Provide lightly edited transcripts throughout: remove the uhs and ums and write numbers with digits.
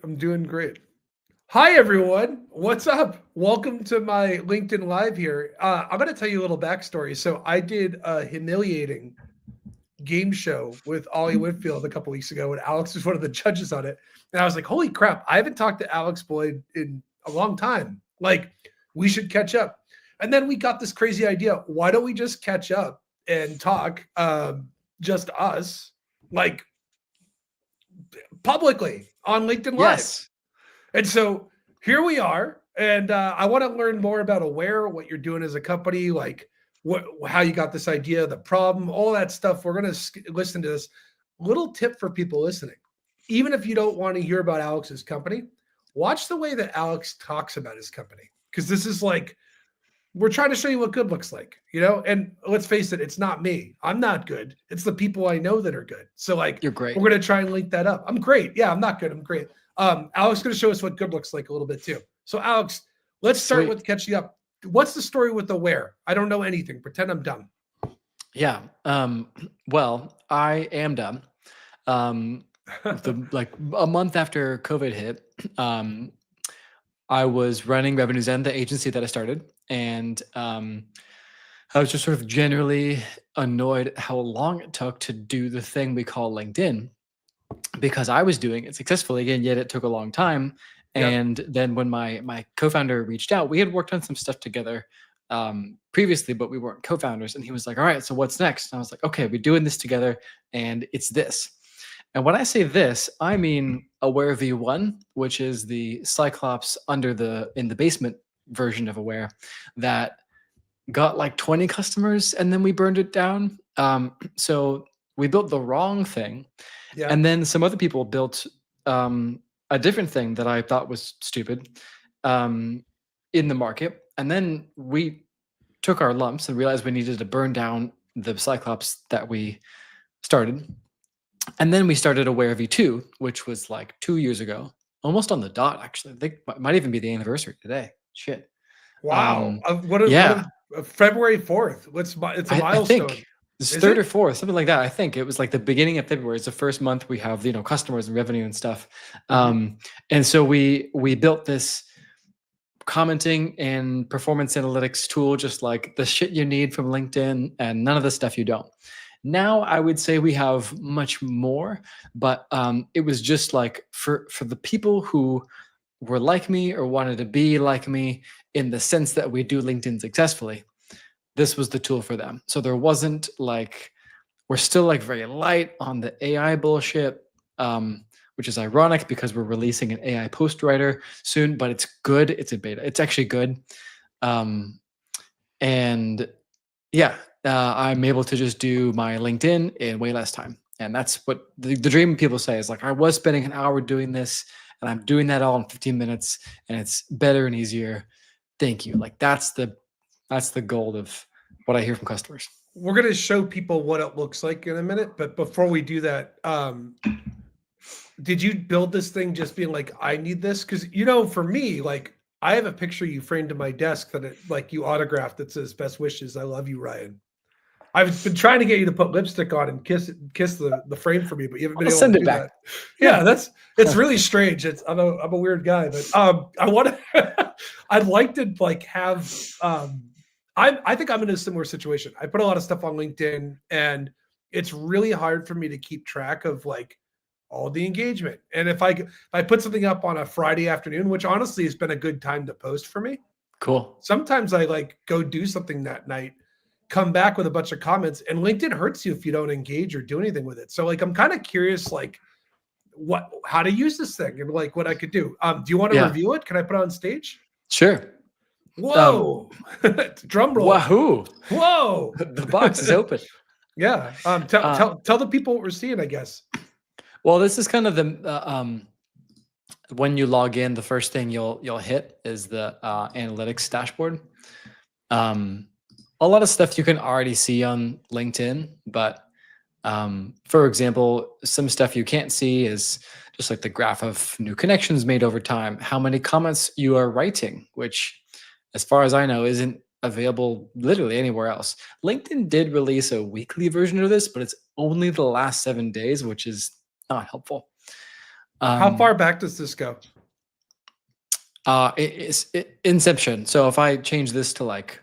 I'm doing great. Hi, everyone. What's up? Welcome to my LinkedIn Live here. I'm going to tell you a little backstory. So, I did a humiliating game show with Ollie Whitfield a couple weeks ago, and Alex was one of the judges on it. And I was like, holy crap, I haven't talked to Alex Boyd in a long time. Like, we should catch up. And then we got this crazy idea. Why don't we just catch up and talk, just us, like publicly on LinkedIn Live? Yes. And so here we are, and I want to learn more about Aware, what you're doing as a company, like how you got this idea, the problem, all that stuff. We're going to listen to this little tip for people listening. Even if you don't want to hear about Alex's company, watch the way that Alex talks about his company, because this is like we're trying to show you what good looks like, you know? And let's face it, it's not me. I'm not good. It's the people I know that are good. So like You're great. we're gonna try and link that up. I'm great. Yeah, I'm not good. I'm great. Alex is gonna show us what good looks like a little bit too. So Alex, let's start Sweet. with catching up. What's the story with Aware? I don't know anything. Pretend I'm dumb. Yeah. Well, I am done. Like a month after COVID hit, I was running Revenues End, the agency that I started, and I was just sort of generally annoyed at how long it took to do the thing we call LinkedIn, because I was doing it successfully, and yet it took a long time. Yep. And then when my co-founder reached out, we had worked on some stuff together previously, but we weren't co-founders. And he was like, "All right, so what's next?" And I was like, "Okay, we're doing this together, and it's this." And when I say this, I mean Aware V1, which is the Cyclops in the basement version of Aware that got like 20 customers, and then we burned it down. So we built the wrong thing, Yeah. and then some other people built a different thing that I thought was stupid in the market. And then we took our lumps and realized we needed to burn down the Cyclops that we started. And then we started Aware V2, which was like 2 years ago, almost on the dot, actually. I think it might even be the anniversary today. Shit. Wow. Um, What yeah, February 4th. It's a I think milestone. it's Is third or it? fourth, something like that. I think it was like the beginning of February. It's the first month we have, customers and revenue and stuff. Mhm. And so we built this commenting and performance analytics tool, just like the shit you need from LinkedIn and none of the stuff you don't. Now I would say we have much more, but it was just like for the people who were like me or wanted to be like me in the sense that we do LinkedIn successfully. This was the tool for them. So there wasn't like we're still like very light on the AI bullshit, which is ironic because we're releasing an AI post writer soon, but it's good. It's a beta. It's actually good. Um, and yeah, I'm able to just do my LinkedIn in way less time. And that's what the dream people say is like, I was spending an hour doing this and I'm doing that all in 15 minutes and it's better and easier. Thank you. Like that's the goal of what I hear from customers. We're gonna show people what it looks like in a minute, but before we do that, did you build this thing just being like, I need this? Because for me, like I have a picture you framed to my desk that like you autographed that says "Best wishes, I love you, Ryan." I've been trying to get you to put lipstick on and kiss the frame for me, but you haven't been I'll able to send it do back. that. Yeah. Yeah, it's really strange. I'm a weird guy, but I want to. I'd like to like have. I think I'm in a similar situation. I put a lot of stuff on LinkedIn, and it's really hard for me to keep track of like all the engagement. And if I put something up on a Friday afternoon, which honestly has been a good time to post for me, Cool. sometimes I like go do something that night, come back with a bunch of comments, and LinkedIn hurts you if you don't engage or do anything with it. So like I'm kind of curious, like how to use this thing and like what I could do. Do you want to Yeah. review it? Can I put it on stage? Sure. Um, Whoa. Drum roll. Wahoo! Whoa. The box is open. Yeah. Tell, Uh, tell tell the people what we're seeing, I guess. well, this is kind of the when you log in, the first thing you'll hit is the analytics dashboard. Um, a lot of stuff you can already see on LinkedIn, but for example, some stuff you can't see is just like the graph of new connections made over time, how many comments you are writing, which, as far as I know, isn't available literally anywhere else. LinkedIn did release a weekly version of this, but it's only the last 7 days, which is not helpful. How far back does this go? It's Inception. So if I change this to like,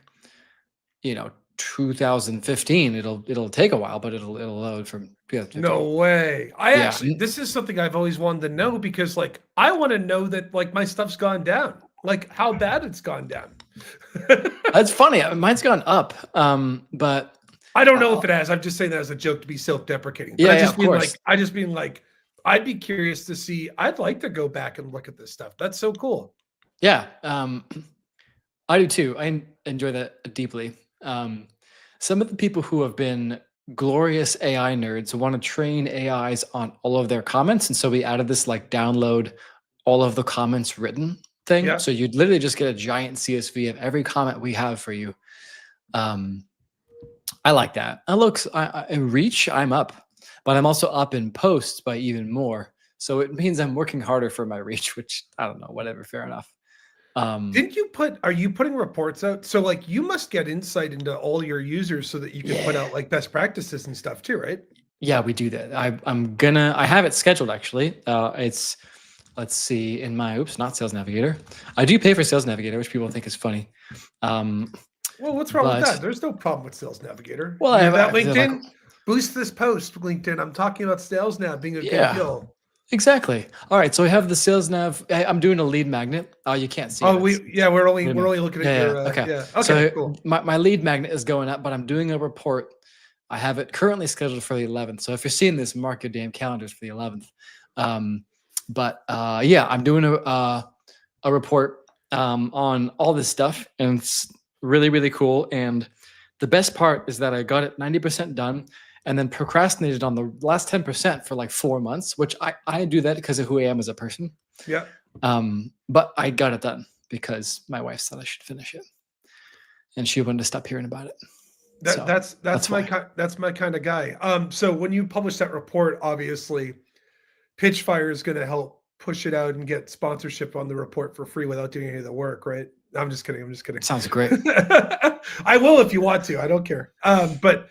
2015, it'll take a while, but it'll load from 2015. No way. This is something I've always wanted to know, because like I want to know that like my stuff's gone down, like how bad it's gone down. That's funny. Mine's gone up. But I don't know if it has. I'm just saying that as a joke to be self-deprecating. Yeah, I just of mean course. like I'd be curious to see. I'd like to go back and look at this stuff. That's so cool. Yeah, I do too. I enjoy that deeply. Some of the people who have been glorious AI nerds want to train AIs on all of their comments, and so we added this like download all of the comments written thing. Yeah. So you'd literally just get a giant CSV of every comment we have for you. I like that. In reach, I'm up, but I'm also up in posts by even more. So it means I'm working harder for my reach, which I don't know, whatever, fair enough. Are you putting reports out? So like you must get insight into all your users so that you can put out like best practices and stuff too, right? Yeah, we do that. I have it scheduled actually. Let's see, in my not Sales Navigator. I do pay for Sales Navigator, which people think is funny. Well, what's wrong with that? There's no problem with Sales Navigator. Well, I have that LinkedIn. Boost this post, LinkedIn. I'm talking about Sales Nav being a good deal. Exactly. All right. So we have the Sales Nav. I'm doing a lead magnet. Oh, you can't see. Oh, we're only looking at your. Okay. Yeah. Okay. So cool. my lead magnet is going up, but I'm doing a report. I have it currently scheduled for the 11th. So if you're seeing this, mark your damn calendars for the 11th. I'm doing a report on all this stuff, and it's really, really cool. And the best part is that I got it 90% done, and then procrastinated on the last 10% for like 4 months, which I do that because of who I am as a person. Yeah. But I got it done because my wife said I should finish it, and she wanted to stop hearing about it. That's my kind of guy. So when you publish that report, obviously, Pitchfire is going to help push it out and get sponsorship on the report for free without doing any of the work, right? I'm just kidding. Sounds great. I will if you want to. I don't care. But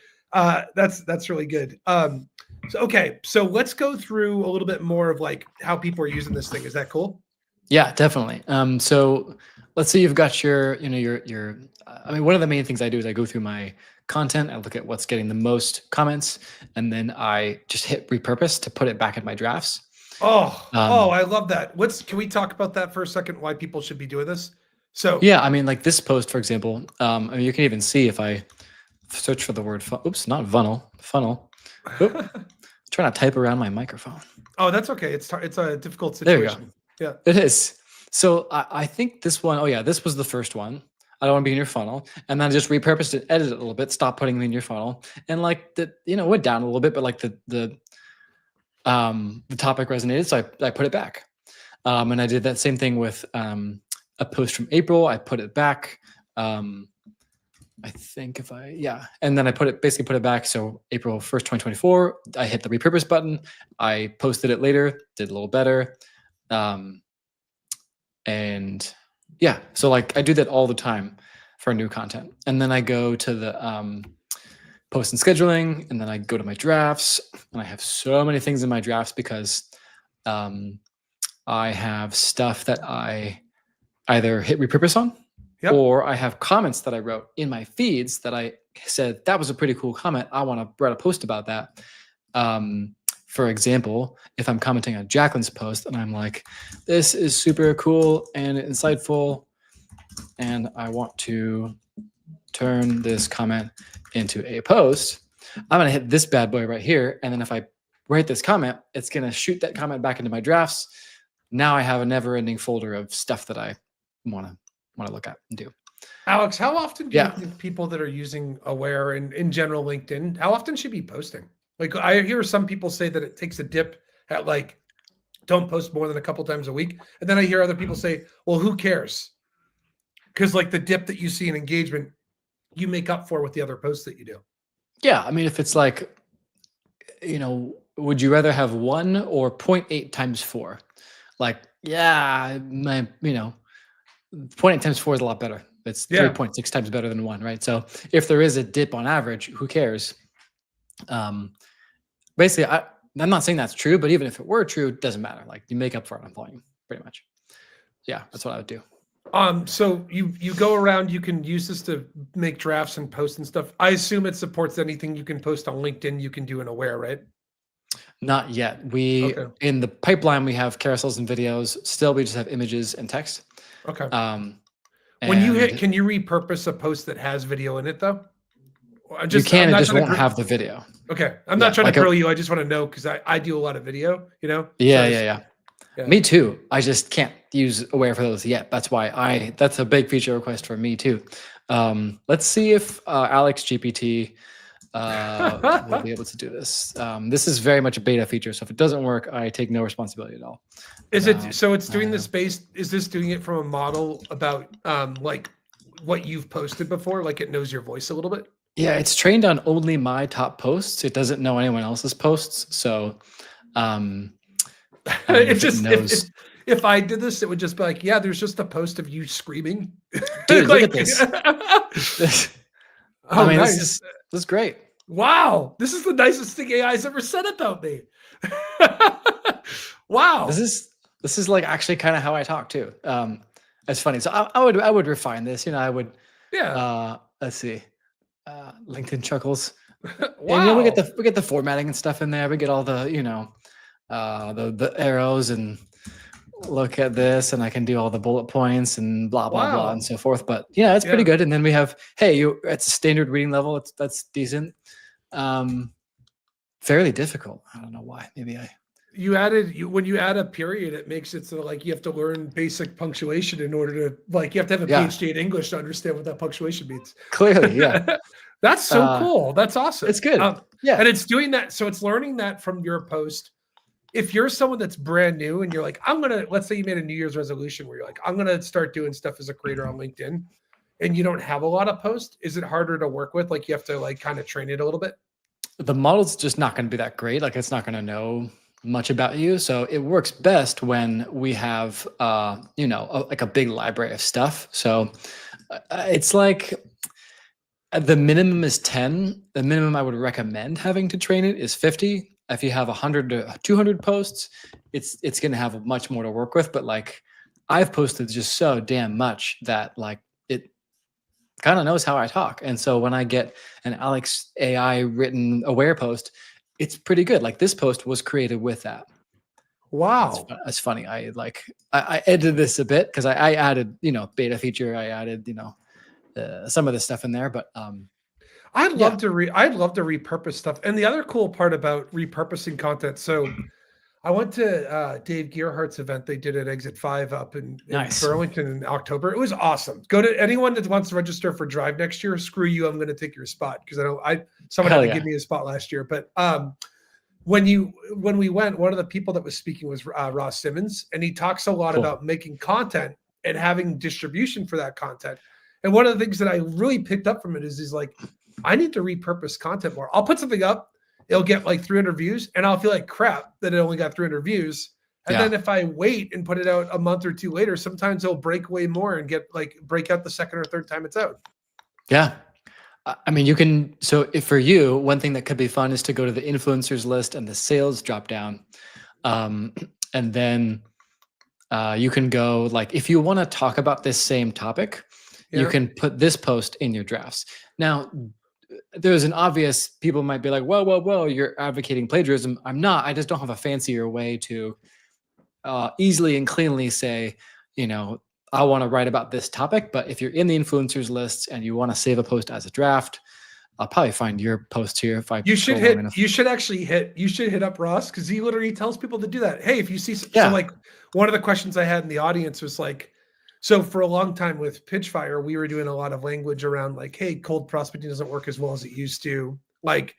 that's really good. So let's go through a little bit more of like how people are using this thing. Is that cool? Yeah, definitely. So let's say you've got your one of the main things I do is I go through my content, I look at what's getting the most comments, and then I just hit repurpose to put it back in my drafts. I love that. Can we talk about that for a second? Why people should be doing this? So yeah, I mean, like this post, for example, you can even see if I search for the word not funnel. Trying to type around my microphone. Oh, that's okay. It's a difficult situation. Yeah, it is. So I think this one, this was the first one. I don't want to be in your funnel. And then I just repurposed it, edited it a little bit, stopped putting me in your funnel. And like went down a little bit, but like the topic resonated. So I put it back. And I did that same thing with a post from April. I put it back. I think and then I put it back. So April 1st, 2024, I hit the repurpose button. I posted it later, did a little better. So like I do that all the time for new content. And then I go to the post and scheduling, and then I go to my drafts, and I have so many things in my drafts because I have stuff that I either hit repurpose on, or I have comments that I wrote in my feeds that I said, that was a pretty cool comment. I want to write a post about that. For example, if I'm commenting on Jacqueline's post and I'm like, this is super cool and insightful, and I want to turn this comment into a post, I'm going to hit this bad boy right here. And then if I write this comment, it's going to shoot that comment back into my drafts. Now I have a never ending folder of stuff that I want to look at and do. Alex, how often do you think people that are using Aware and in general LinkedIn, how often should be posting? Like I hear some people say that it takes a dip at like, don't post more than a couple times a week. And then I hear other people say, well, who cares? Because like the dip that you see in engagement, you make up for with the other posts that you do. Yeah. I mean, if it's like, would you rather have 1 or 0.8 times 4? Like, 0.8 times 4 is a lot better. It's 3.6 times better than 1, right? So if there is a dip on average, who cares? Basically, I'm not saying that's true, but even if it were true, it doesn't matter. Like you make up for it on volume, pretty much. Yeah, that's what I would do. So you go around, you can use this to make drafts and post and stuff. I assume it supports anything you can post on LinkedIn, you can do in Aware, right? Not yet. We Okay. in the pipeline we have carousels and videos. Still, we just have images and text. Okay. Um, When you hit, and can you repurpose a post that has video in it though? you can, I'm it not just trying to won't have the video. Okay. I'm Yeah, not trying like to a- grill you. I just want to know because I do a lot of video, you know? Yeah, So yeah. yeah. Me too. I just can't use Aware for those yet. That's why that's a big feature request for me too. Let's see if Alex GPT will be able to do this. This is very much a beta feature, so if it doesn't work, I take no responsibility at all. Is it so it's doing this based, is this doing it from a model about like what you've posted before? Like it knows your voice a little bit? Yeah, it's trained on only my top posts. It doesn't know anyone else's posts. So It just knows. if I did this, it would just be like, yeah, there's just a post of you screaming. Dude, Like- look at this. Oh, I mean, nice. this is great. Wow, this is the nicest thing AI's ever said about me. Wow. This is like actually kind of how I talk too. It's funny. So I would refine this. You know, I would. Yeah. Let's see. LinkedIn chuckles. Wow. And we get the formatting and stuff in there. We get all the the arrows and look at this, and I can do all the bullet points and blah blah blah Wow. and so forth. But yeah, it's pretty Yeah. good. And then we have it's a standard reading level. That's decent. Fairly difficult. I don't know why. Maybe when you add a period, it makes it so like you have to learn basic punctuation in order to like you have to have a Yeah. PhD in English to understand what that punctuation means. clearly yeah. That's so cool. That's awesome. It's good. Yeah. And it's doing that. So it's learning that from your post. If you're someone that's brand new and you're like, let's say you made a New Year's resolution where you're like, I'm going to start doing stuff as a creator on LinkedIn and you don't have a lot of posts. Is it harder to work with? Like you have to like kind of train it a little bit? The model's just not going to be that great. Like it's not going to know much about you. So it works best when we have, like a big library of stuff. So it's like the minimum is 10. The minimum I would recommend having to train it is 50. If you have 100 to 200 posts, it's going to have much more to work with. But like I've posted just so damn much that like it kind of knows how I talk. And so when I get an Alex AI written Aware post, it's pretty good. Like this post was created with that. Wow. That's funny. I edited this a bit because I added, beta feature. I added, some of the stuff in there, but I'd love to repurpose stuff. And the other cool part about repurposing content. So I went to Dave Gearhart's event they did at Exit 5 up in Burlington in October. It was awesome. Go to anyone that wants to register for Drive next year. Screw you. I'm going to take your spot because someone had to give me a spot last year. But when we went, one of the people that was speaking was Ross Simmons, and he talks a lot about making content and having distribution for that content. And one of the things that I really picked up from it is he's like, I need to repurpose content more. I'll put something up, it'll get like 300 views, and I'll feel like crap that it only got 300 views. And then if I wait and put it out a month or two later, sometimes it'll break way more and break out the second or third time it's out. Yeah. I mean, you can, so if for you, one thing that could be fun is to go to the influencers list and the sales drop down. And then you can go like, if you want to talk about this same topic, you can put this post in your drafts. Now, there's an obvious, people might be like, whoa, you're advocating plagiarism. I'm not. I just don't have a fancier way to easily and cleanly say, I want to write about this topic. But if you're in the influencers list and you want to save a post as a draft, I'll probably find your post here. If you should hit up Ross because he literally tells people to do that. Hey, if you see, so like one of the questions I had in the audience was like, so for a long time with Pitchfire, we were doing a lot of language around like, hey, cold prospecting doesn't work as well as it used to. Like,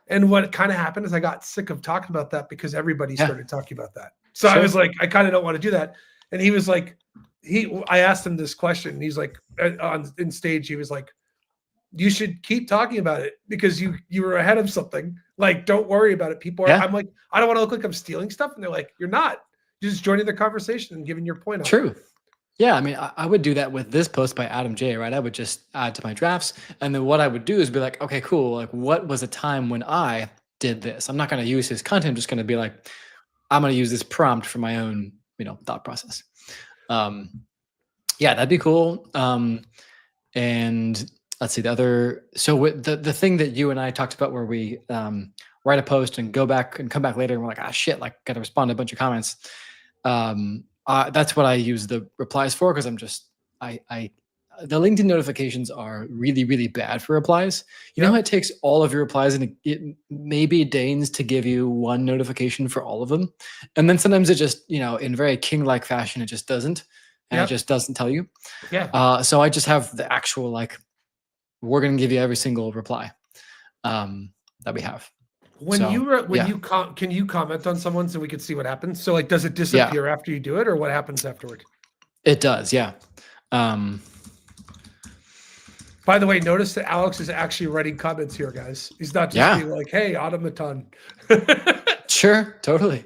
and what kind of happened is I got sick of talking about that because everybody started talking about that. So I was like, I kind of don't want to do that. And he was like, I asked him this question. And he's like, in stage, he was like, you should keep talking about it because you were ahead of something. Like, don't worry about it. People are, I'm like, I don't want to look like I'm stealing stuff. And they're like, you're not. You're just joining the conversation and giving your point on True. it. Yeah, I mean, I would do that with this post by Adam J, right? I would just add to my drafts. And then what I would do is be like, okay, cool. Like, what was a time when I did this. I'm not going to use his content. I'm just going to be like, I'm going to use this prompt for my own, thought process. Yeah, that'd be cool. And let's see so with the thing that you and I talked about where we write a post and go back and come back later and we're like, shit, like got to respond to a bunch of comments. That's what I use the replies for, because I'm just, the LinkedIn notifications are really, really bad for replies. You know, it takes all of your replies and it maybe deigns to give you one notification for all of them. And then sometimes it just, in very king-like fashion, it just doesn't. And it just doesn't tell you. Yeah. So I just have the actual, like, we're going to give you every single reply that we have. Can you comment on someone so we can see what happens? So like, does it disappear after you do it, or what happens afterward? It does. Yeah. By the way, notice that Alex is actually writing comments here, guys. He's not just being like, hey, automaton. Sure. Totally.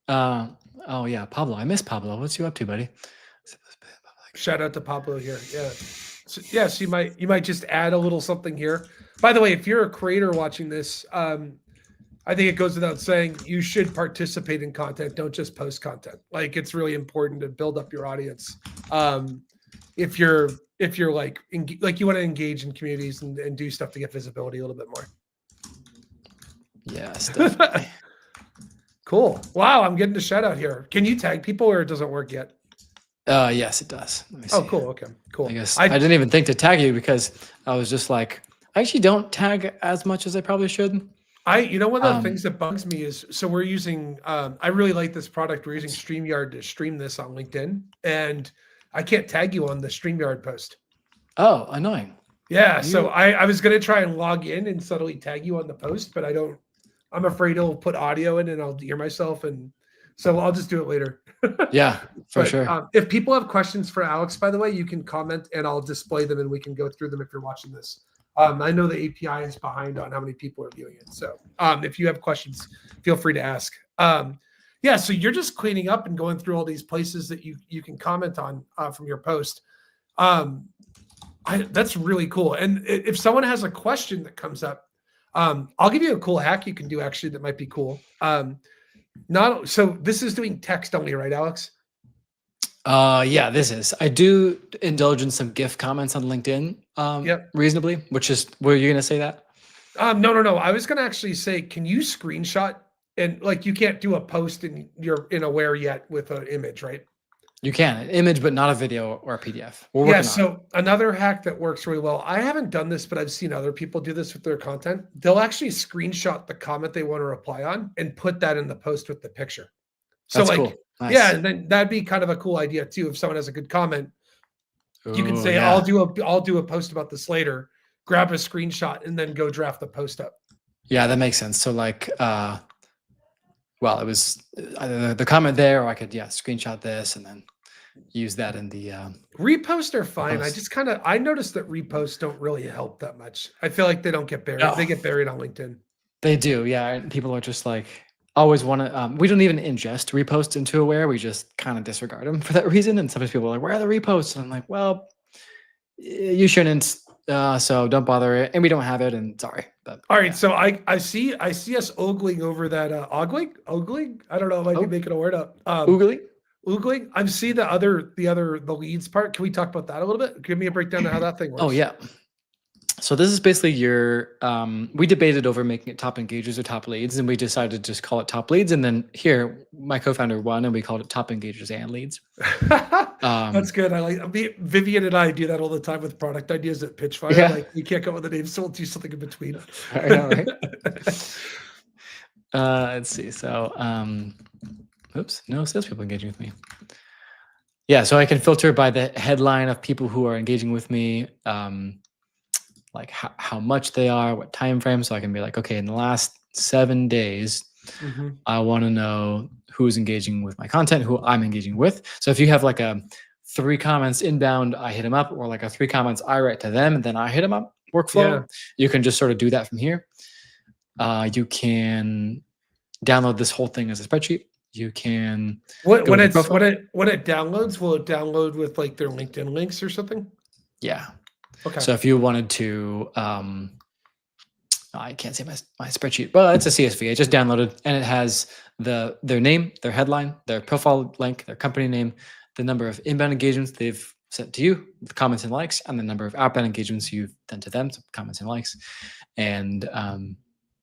Oh yeah. Pablo. I miss Pablo. What's you up to, buddy? Shout out to Pablo here. Yeah. So you might just add a little something here. By the way, if you're a creator watching this, I think it goes without saying you should participate in content. Don't just post content. Like, it's really important to build up your audience. If you're like you want to engage in communities and do stuff to get visibility a little bit more. Yes, definitely. Cool. Wow, I'm getting a shout out here. Can you tag people, or it doesn't work yet? Yes, it does. Let me see. Oh, cool. Okay, cool. I guess I didn't even think to tag you because I was just like, I actually don't tag as much as I probably should. One of the things that bugs me is, so we're using, I really like this product. We're using StreamYard to stream this on LinkedIn, and I can't tag you on the StreamYard post. Oh, annoying. Yeah. So I was going to try and log in and subtly tag you on the post, but I'm afraid it'll put audio in and I'll hear myself. And so I'll just do it later. Yeah, for sure. If people have questions for Alex, by the way, you can comment and I'll display them and we can go through them if you're watching this. I know the API is behind on how many people are viewing it. So if you have questions, feel free to ask. Yeah, so you're just cleaning up and going through all these places that you can comment on from your post. That's really cool. And if someone has a question that comes up, I'll give you a cool hack you can do actually that might be cool. So this is doing text only, right, Alex? Yeah, this is. I do indulge in some GIF comments on LinkedIn reasonably, which is, were you going to say that? No. I was going to actually say, can you screenshot, and like, you can't do a post and you're in Aware yet with an image, right? You can, an image, but not a video or a PDF. So another hack that works really well, I haven't done this, but I've seen other people do this with their content. They'll actually screenshot the comment they want to reply on and put that in the post with the picture. So that's like, cool. Nice. Yeah, and then that'd be kind of a cool idea too. If someone has a good comment, you can say, I'll do a post about this later, grab a screenshot and then go draft the post up. Yeah, that makes sense. So like, well, it was either the comment there, or I could, screenshot this and then use that in the repost are fine. I noticed that reposts don't really help that much. I feel like they don't get buried. No. They get buried on LinkedIn. They do, yeah. And people are just like, always want to, we don't even ingest reposts into Aware. We just kind of disregard them for that reason. And sometimes people are like, where are the reposts? And I'm like, well, you shouldn't. So don't bother it. And we don't have it. And sorry. But all right. So I see us ogling over that ogling. I don't know if I can make it a word up. Oogling. I see the leads part. Can we talk about that a little bit? Give me a breakdown of how that thing works. Oh yeah. So this is basically your, we debated over making it top engagers or top leads, and we decided to just call it top leads. And then here, my co-founder won, and we called it top engagers and leads. That's good. I like Vivian and I do that all the time with product ideas at Pitchfire. Yeah. Like, we can't come up with a name, so we'll do something in between. I know, right? Let's see. So, oops, no salespeople engaging with me. Yeah, so I can filter by the headline of people who are engaging with me. Like how much they are, what time frame. So I can be like, okay, in the last 7 days, I want to know who's engaging with my content, who I'm engaging with. So if you have like a 3 comments inbound, I hit them up, or like a 3 comments I write to them and then I hit them up workflow. You can just sort of do that from here. You can download this whole thing as a spreadsheet. You can when it downloads, will it download with like their LinkedIn links or something? Yeah. Okay. So if you wanted to I can't say my spreadsheet, but it's a CSV. I just downloaded, and it has their name, their headline, their profile link, their company name, the number of inbound engagements they've sent to you, the comments and likes, and the number of outbound engagements you've done to them, so comments and likes. And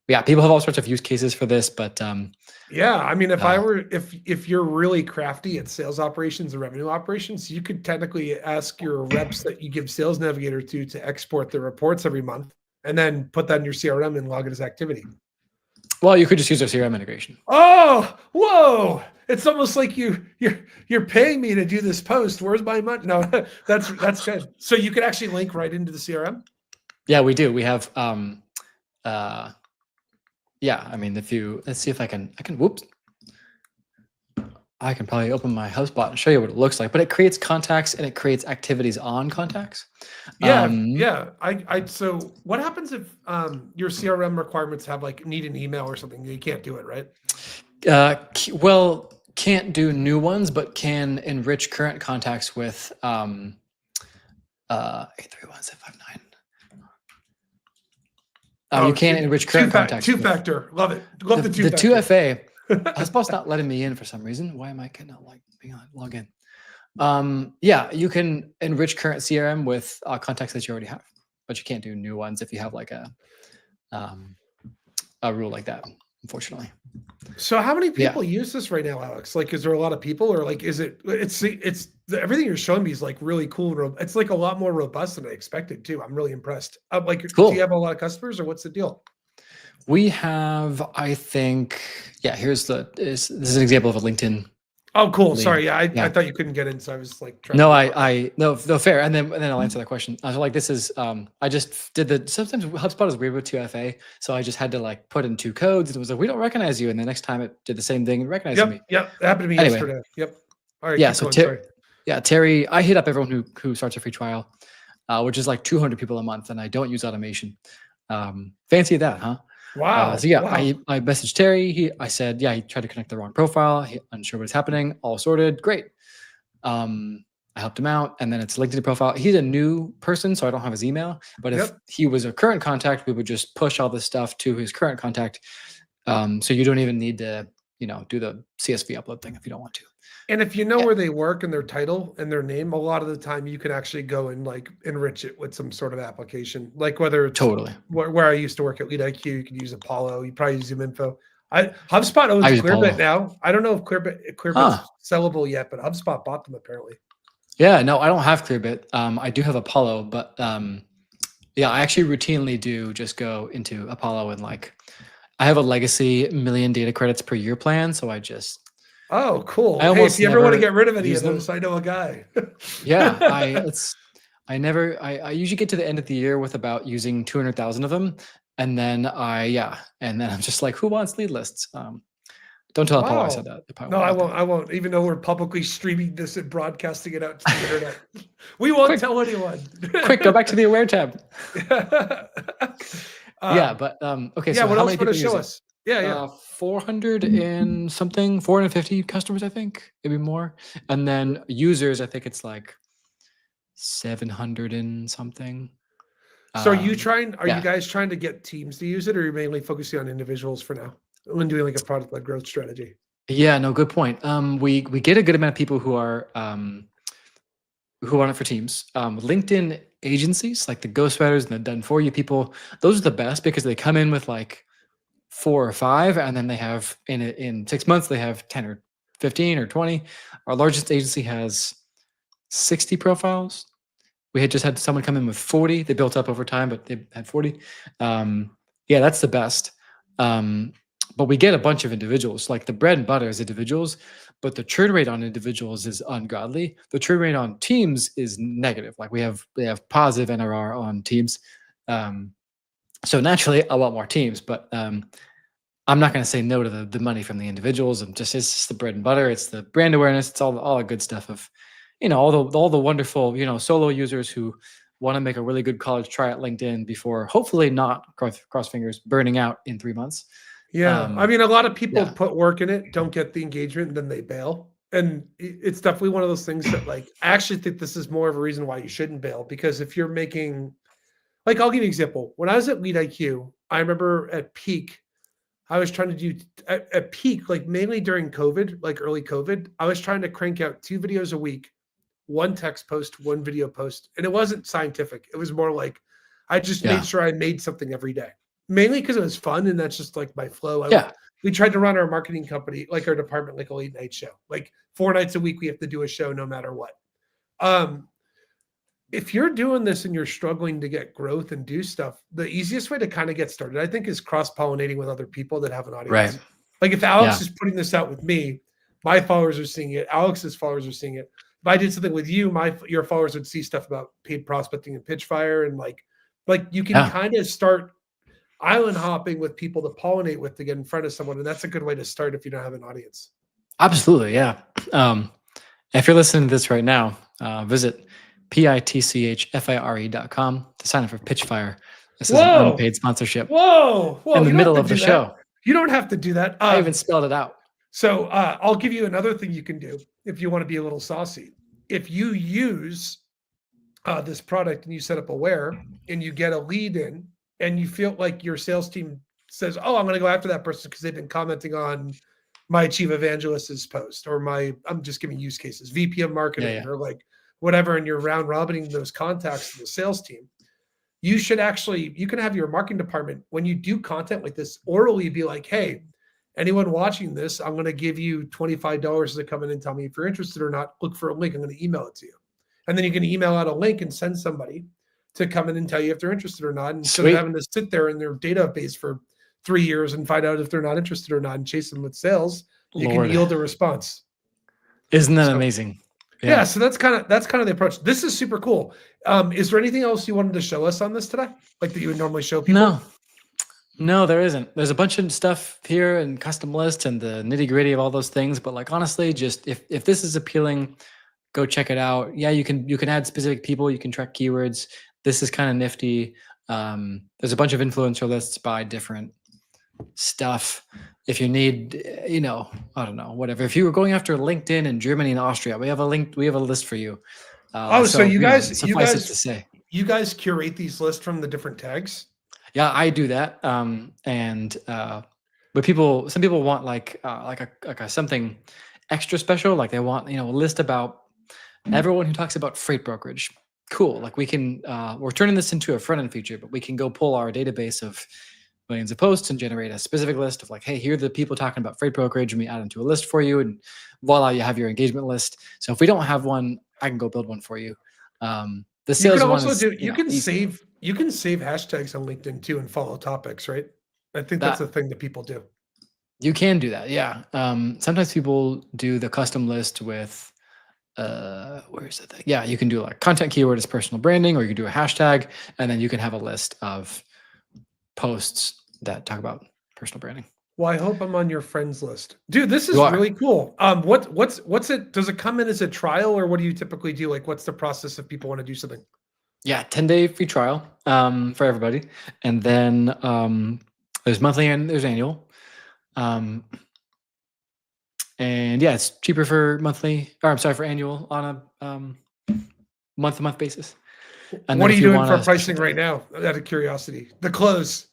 yeah, people have all sorts of use cases for this, but yeah, I mean, if you're really crafty at sales operations and revenue operations, you could technically ask your reps that you give Sales Navigator to export the reports every month, and then put that in your CRM and log it as activity. well, you could just use our CRM integration. Oh, whoa! It's almost like you're paying me to do this post. Where's my money? No, that's good. So you could actually link right into the CRM. Yeah, we do. We have yeah, I mean, let's see if I can whoops. I can probably open my HubSpot and show you what it looks like, but it creates contacts and it creates activities on contacts. Yeah, yeah. So what happens if your CRM requirements have like need an email or something? You can't do it, right? Well, can't do new ones, but can enrich current contacts with 831-759. You can enrich current contacts. Two-factor. Love it. Love the two-factor. The 2FA. HubSpot's not letting me in for some reason. Why am I not like being on log in? Yeah, you can enrich current CRM with contacts that you already have, but you can't do new ones if you have like a rule like that, unfortunately. So how many people use this right now, Alex? Like, is there a lot of people, or like, it's everything you're showing me is like really cool. It's like a lot more robust than I expected too. I'm really impressed. Like, cool. Do you have a lot of customers, or what's the deal? We have, I think, yeah, this is an example of a LinkedIn. Oh, cool. Lead. Sorry. Yeah, I thought you couldn't get in, so I was like, trying no, fair. And then I'll answer that question. I was like, this is, I just did sometimes HubSpot is weird with 2FA. So I just had to like put in 2 codes, and it was like, we don't recognize you. And the next time it did the same thing and recognized me. Yep. That happened to me yesterday. Yep. All right. Yeah. So Terry, I hit up everyone who starts a free trial, which is like 200 people a month, and I don't use automation. Fancy that, huh? Wow. So yeah, wow. I messaged Terry. I said, yeah, he tried to connect the wrong profile. He unsure what's happening. All sorted. Great. I helped him out, and then it's linked to the profile. He's a new person, so I don't have his email. But if he was a current contact, we would just push all this stuff to his current contact. So you don't even need to, do the CSV upload thing if you don't want to. And if you know where they work and their title and their name, a lot of the time you can actually go and like enrich it with some sort of application, like whether it's totally where I used to work at LeadIQ, you could use Apollo, you probably use ZoomInfo. HubSpot owns Clearbit now. I don't know if Clearbit's sellable yet, but HubSpot bought them apparently. Yeah, no, I don't have Clearbit. I do have Apollo, but yeah, I actually routinely do just go into Apollo and like, I have a legacy 1 million data credits per year plan, so I just. Oh, cool. Hey, if you ever want to get rid of any of those, I know a guy. Yeah, I usually get to the end of the year with about using 200,000 of them, and then I'm just like, who wants lead lists? Don't tell Apollo I said that. No, I won't. I won't. Even though we're publicly streaming this and broadcasting it out to the internet, we won't tell anyone. Quick, go back to the Aware tab. Yeah, but okay. Yeah, so what how else many would it people show use us? Yeah. 400 and something, 450 customers, I think, maybe more. And then users, I think it's like 700 and something. So are you guys trying to get teams to use it, or are you mainly focusing on individuals for now when doing like a product-led growth strategy? Yeah, no, good point. We get a good amount of people who are who want it for teams. LinkedIn agencies like the ghostwriters and the done for you people, those are the best because they come in with like 4 or 5, and then they have in 6 months they have 10 or 15 or 20. Our largest agency has 60 profiles. We had just had someone come in with 40. They built up over time, but they had 40. Yeah, that's the best. But we get a bunch of individuals. Like the bread and butter is individuals, but the churn rate on individuals is ungodly. The churn rate on teams is negative. Like we have positive NRR on teams. So naturally, I want more teams, but I'm not going to say no to the money from the individuals. And it's just the bread and butter. It's the brand awareness. It's all the good stuff of, all the wonderful, solo users who want to make a really good college try at LinkedIn before hopefully not cross fingers burning out in 3 months. Yeah. I mean, a lot of people put work in it, don't get the engagement, and then they bail. And it's definitely one of those things that like, I actually think this is more of a reason why you shouldn't bail, because if you're making, like, I'll give you an example. When I was at LeadIQ, I remember at peak, I was trying to do at peak, like mainly during COVID, like early COVID, I was trying to crank out 2 videos a week, 1 text post, 1 video post. And it wasn't scientific. It was more like I just made Yeah. sure I made something every day. Mainly because it was fun and that's just like my flow. Yeah. We tried to run our marketing company, like our department, like a late night show. Like 4 nights a week, we have to do a show no matter what. If you're doing this and you're struggling to get growth and do stuff, the easiest way to kind of get started, I think, is cross-pollinating with other people that have an audience. Right. Like if Alex Yeah. is putting this out with me, my followers are seeing it. Alex's followers are seeing it. If I did something with you, your followers would see stuff about paid prospecting and Pitchfire, and like you can Yeah. kind of start island hopping with people to pollinate with to get in front of someone, and that's a good way to start if you don't have an audience. Absolutely, yeah. If you're listening to this right now, visit pitchfire.com to sign up for Pitchfire. This is an unpaid sponsorship. Whoa! In the middle of the show. You don't have to do that. I even spelled it out. So I'll give you another thing you can do if you want to be a little saucy. If you use this product and you set up Aware and you get a lead in and you feel like your sales team says, oh, I'm going to go after that person because they've been commenting on my chief evangelist's post or I'm just giving use cases, VP of marketing or like whatever, and you're round robining those contacts to the sales team. You can have your marketing department, when you do content like this, orally be like, hey, anyone watching this, I'm going to give you $25 to come in and tell me if you're interested or not. Look for a link. I'm going to email it to you. And then you can email out a link and send somebody to come in and tell you if they're interested or not. Instead of having to sit there in their database for 3 years and find out if they're not interested or not and chase them with sales, you can yield a response. Isn't that amazing? Yeah. So that's kind of the approach. This is super cool. Is there anything else you wanted to show us on this today? Like that you would normally show people? No, there isn't. There's a bunch of stuff here and custom lists and the nitty gritty of all those things. But like, honestly, just if this is appealing, go check it out. Yeah, you can add specific people. You can track keywords. This is kind of nifty. There's a bunch of influencer lists by different stuff. If you need, I don't know, whatever. If you were going after LinkedIn in Germany and Austria, we have a list for you. So you guys curate these lists from the different tags? Yeah, I do that. But some people want like a something extra special. Like they want, a list about everyone who talks about freight brokerage. Cool. Like we can, we're turning this into a front end feature, but we can go pull our database of millions of posts and generate a specific list of like, hey, here are the people talking about freight brokerage, and we add them to a list for you, and voila, you have your engagement list. So if we don't have one, I can go build one for you. The sales one is, you can save hashtags on LinkedIn too and follow topics, right? I think that's the thing that people do. You can do that, yeah. Sometimes people do the custom list with where is it? Yeah, you can do like content keyword as personal branding, or you can do a hashtag, and then you can have a list of posts that talk about personal branding. Well, I hope I'm on your friends list, dude. This is really cool. What's it? Does it come in as a trial, or what do you typically do? Like, what's the process if people want to do something? Yeah, 10-day free trial for everybody, and then there's monthly and there's annual. And yeah, it's cheaper for for annual on a month-to-month basis. And what are you doing for pricing right now? Out of curiosity, the close.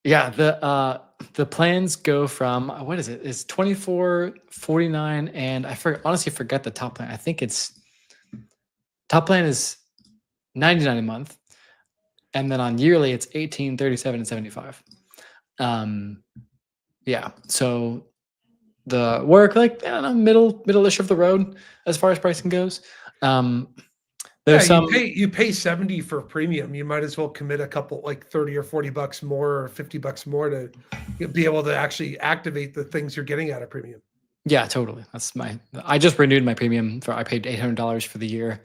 Yeah, the plans go from, what is it? It's $24.49, and I honestly forget the top plan. I think top plan is $99 a month, and then on yearly it's $18, $37, and $75. Yeah, so the work, like, I don't know, middle-ish of the road as far as pricing goes. There's you pay $70 for premium. You might as well commit a couple, like $30 or $40 more or $50 more to be able to actually activate the things you're getting out of premium. Yeah, totally. I just renewed my premium I paid $800 for the year.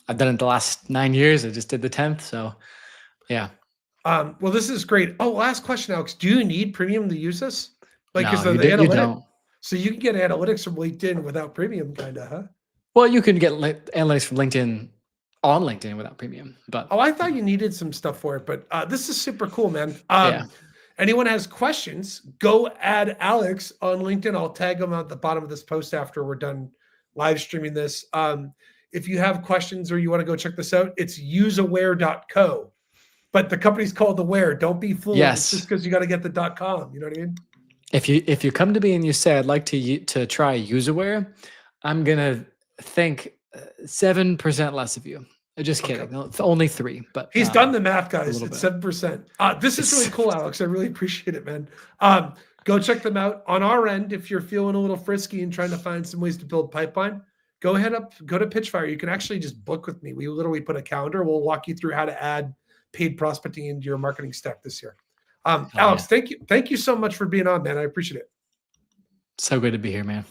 I've done it the last 9 years. I just did the 10th. So yeah. Well, this is great. Oh, last question, Alex. Do you need premium to use this? Like, because the analytics. You don't. So you can get analytics from LinkedIn without premium, kind of, huh? Well, you can get analytics from LinkedIn on LinkedIn without premium, but I thought you needed some stuff for it. But this is super cool, man. Anyone has questions, go add Alex on LinkedIn. I'll tag him at the bottom of this post after we're done live streaming this. If you have questions or you want to go check this out, it's useaware.co. but the company's called Aware. Don't be fooled. Yes. It's just because you got to get the .com. You know what I mean? If you come to me and you say I'd like to try UseAware, I'm gonna think 7% less of you. Just kidding. No, it's only 3, but He's done the math, guys. little It's bit. 7%. This is really cool, Alex. I really appreciate it, man. Go check them out. On our end, if you're feeling a little frisky and trying to find some ways to build pipeline, go to Pitchfire. You can actually just book with me. We literally put a calendar. We'll walk you through how to add paid prospecting into your marketing stack this year. Alex, thank you so much for being on, man. I appreciate it. So good to be here, man.